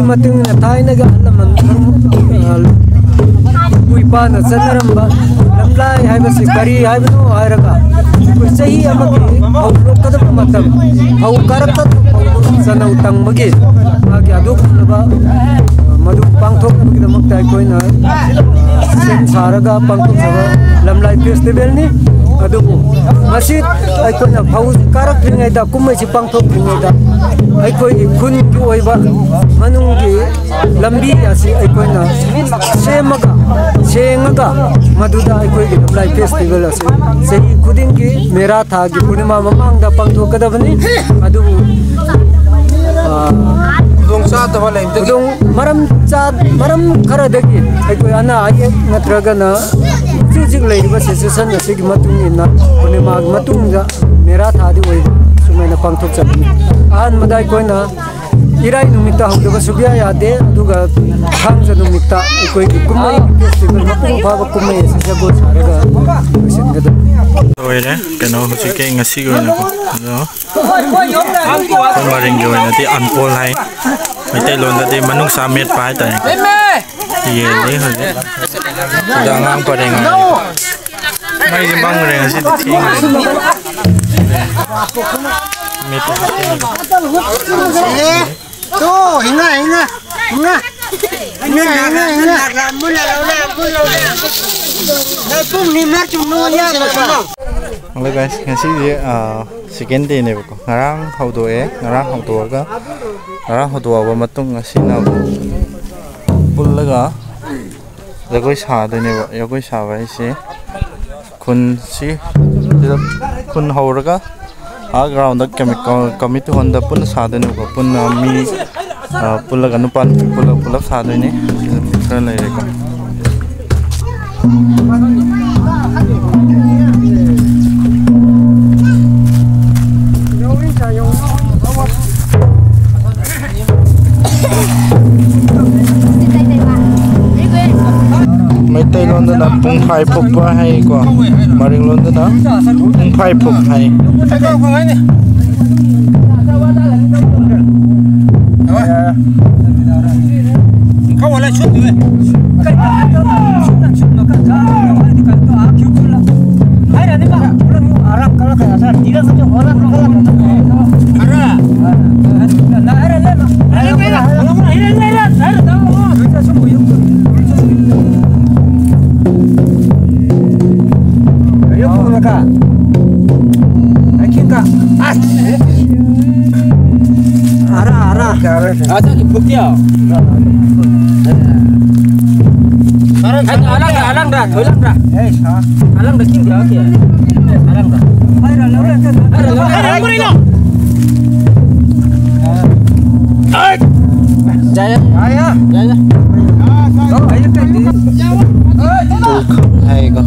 mating na tayo nag-aalaman uipa na sanaramba lamlay haiba si kari haiba no hairaga sahi amagi hawlok kada matam haw karakta sana utang magi agi aduk ba madu pangthok magi damak tai koina sen saraga pangthok saba lamlai festival ni adubu masjid ai koina haw karak ringai da kumai si pangthok ringai da ai koi kun ki oiba manung gi lambi asi ai koina semaga sengaga maduda ai koi gi lamlai festival asi sei kuding gi mera tha gi purnima mamang da pangthok kadabani adubu dong sa ta wala inte dong maram khara dagi ai koi ana ai natraga na jig leiba session asi gi matung ina purnima matung ga mera tha di oiba sumaina pangthok chabni an madai koina irai numita hawdaba subya yade duga khangja numita ikoi kumai festival mapung baba kumai se go saraga singada oire keno hujike ngasi go na no maring go na ti anpol hai mai lon da ti manung samet pai ta ye le ho jangang pareng mai bang reng asi ti tuh, hinga. Oke guys, ngasih dia second day nih beko. Ngarang haudo ba matung ngasih na pullaga jagoi sa de ne ba jagoi sa ba ise kun hauraga ground da chemical committee honda pun sa de ne ba pun mi pullaga nu pan pulla sa de ne kan lai ko May tay London na pung phai phuk pa hay ko maring London na pung phai phuk hay không có lại chút nữa ada bukti ya alang dah alang dah king dia okey alang dah jaya hay ko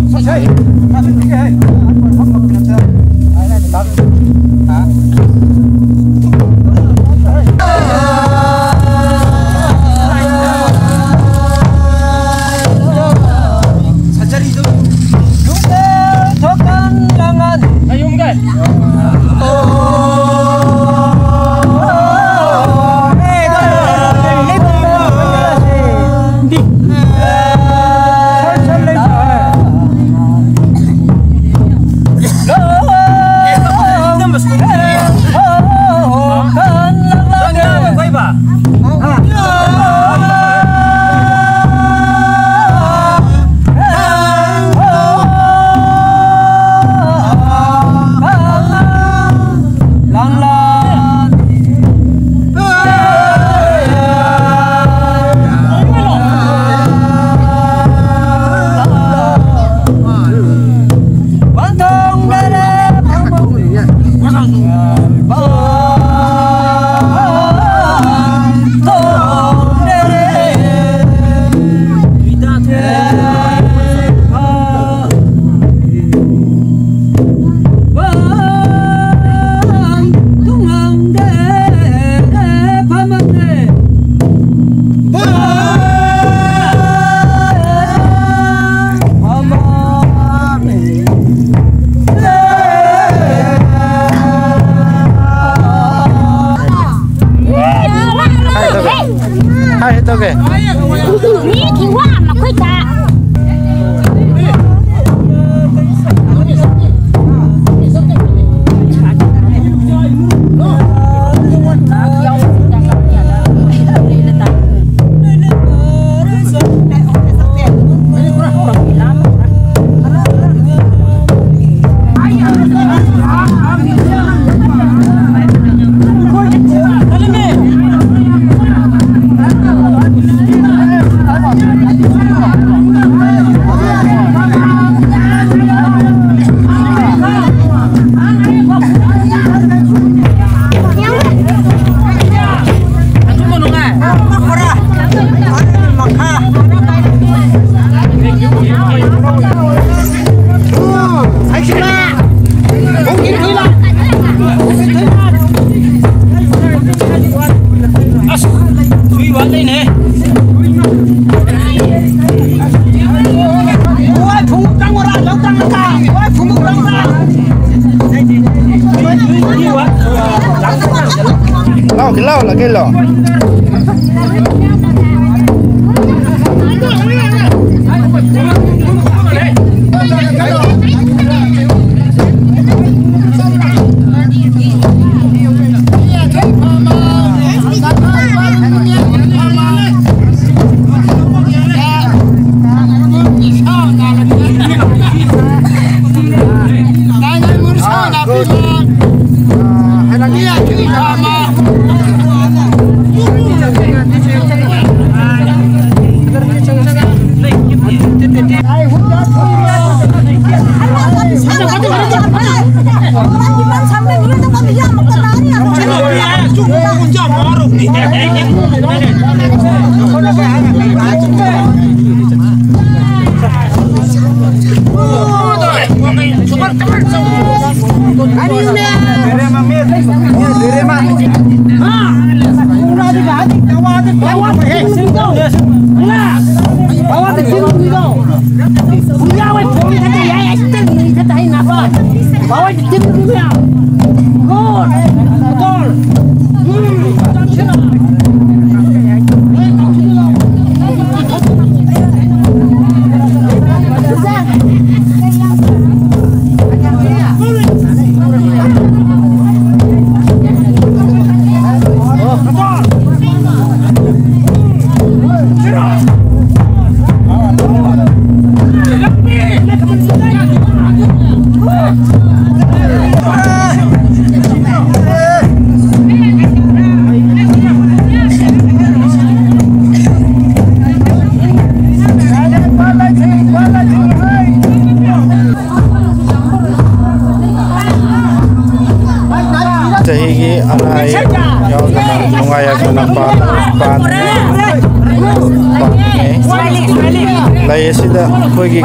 Lay sida koigi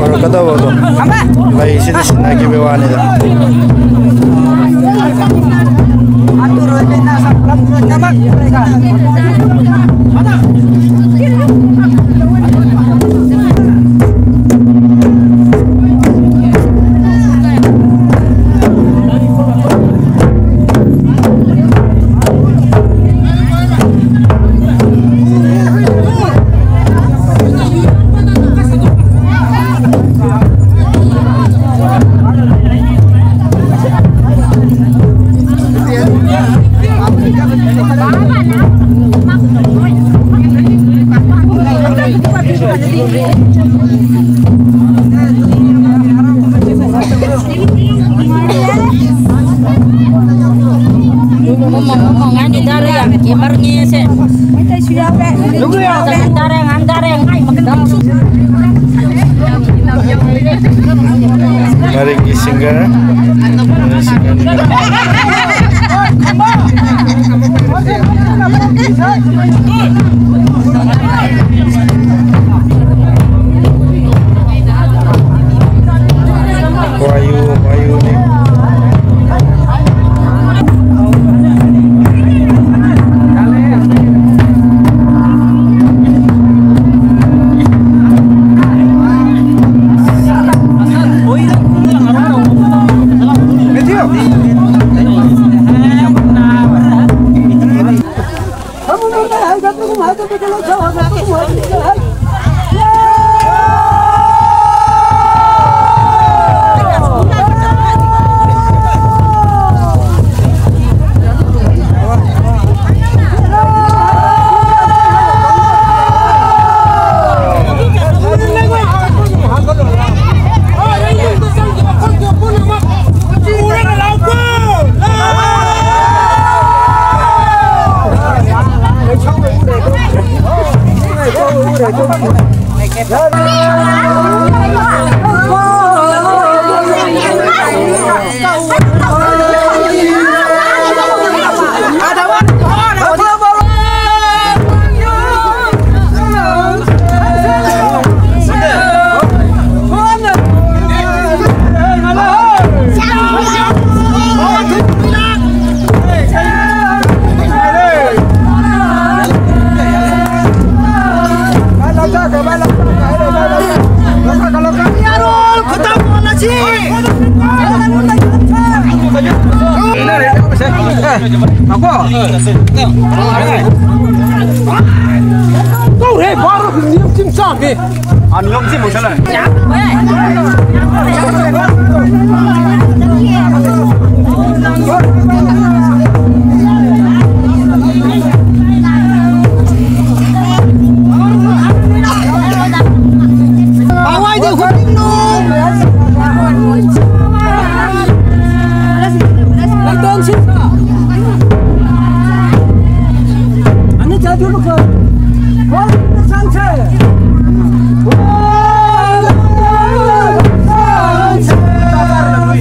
or kada wado lay sida sinagi bewani da atur na sa club namak mereka Marigi singer Wayu ni Kau baru niam cim sampai. Niam cim macam mana? Bawai dia hukum dong. Latang siapa? Anda jadi apa? Wah, santai. Wah, santai.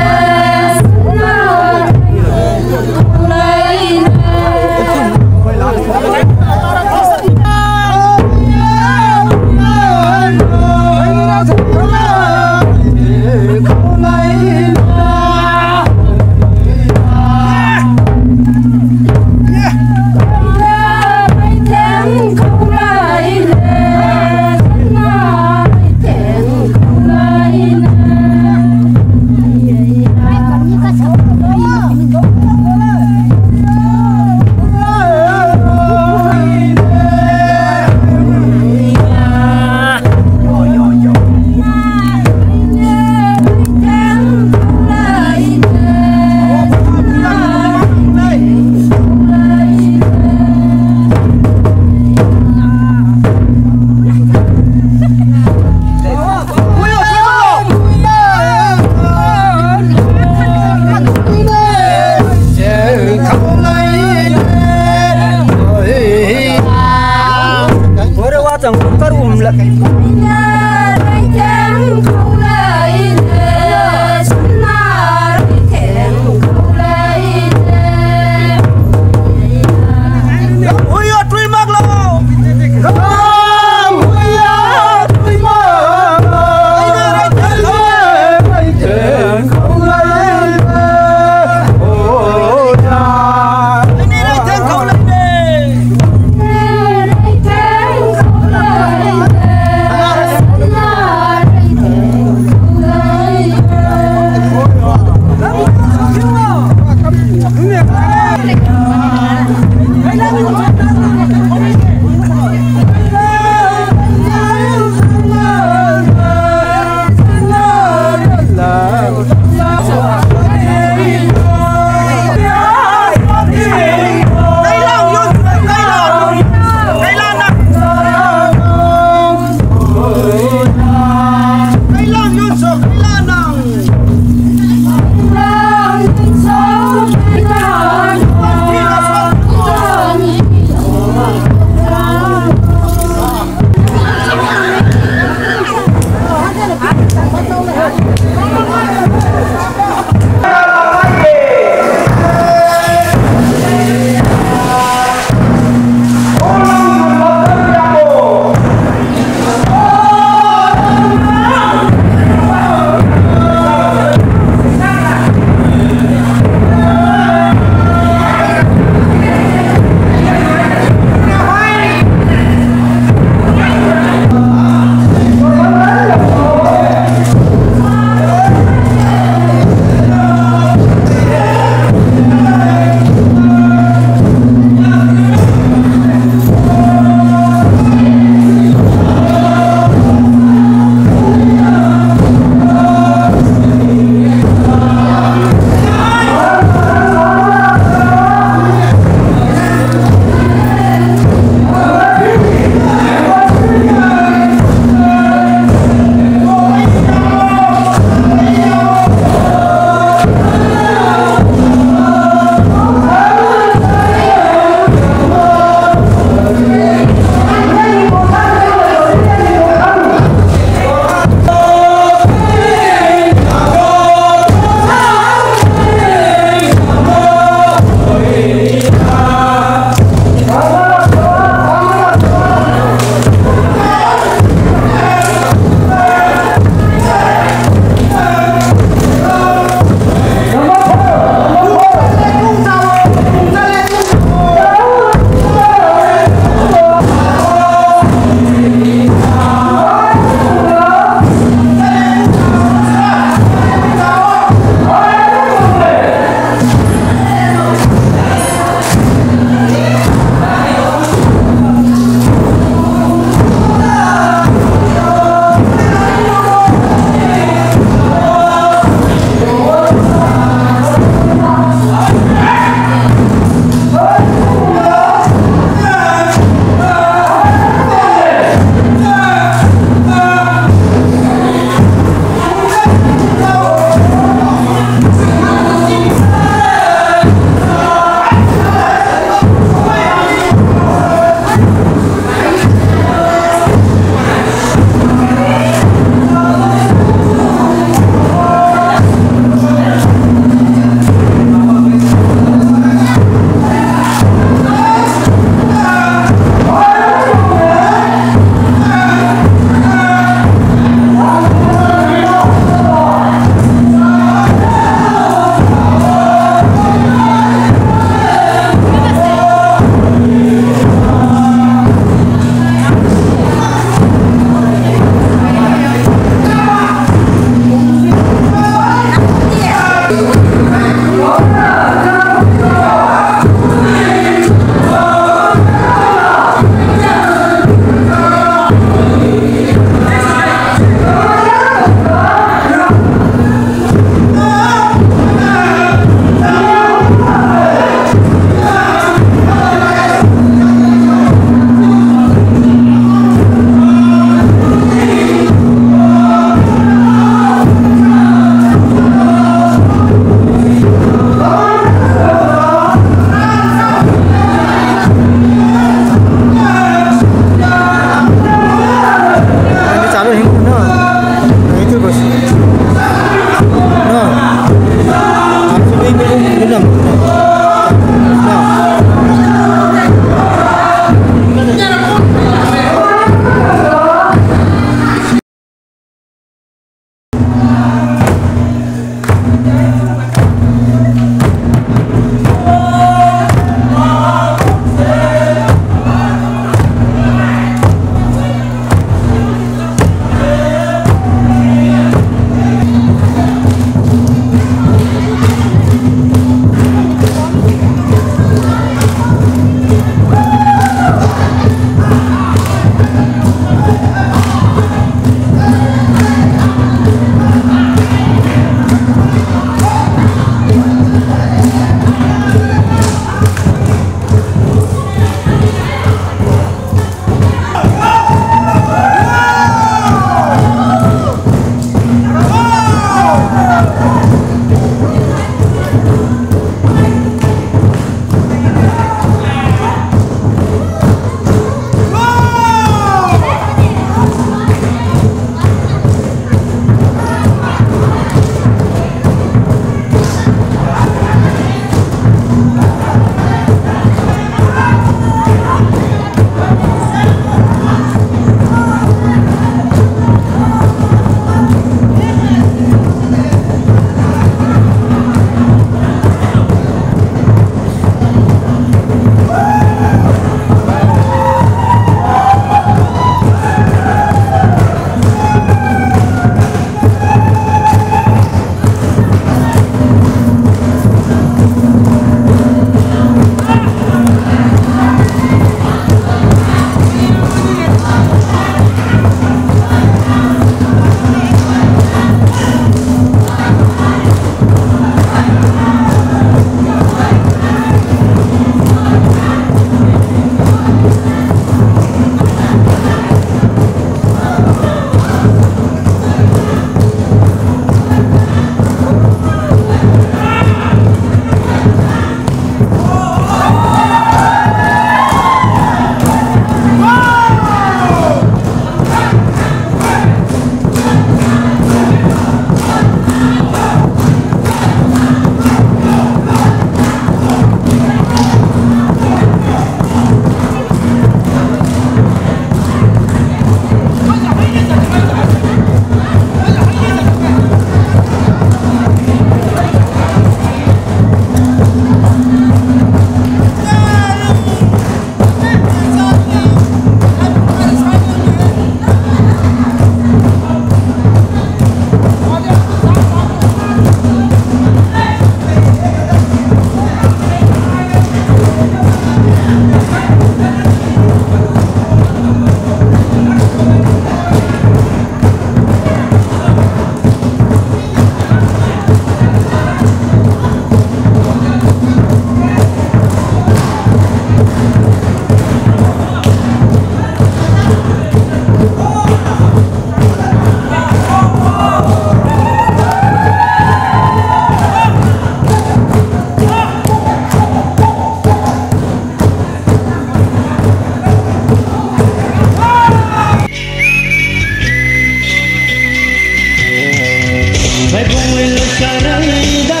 May buwil ka na ida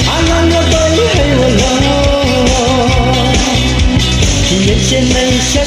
Alam mo ba'y ay wala Yan siya na'y siya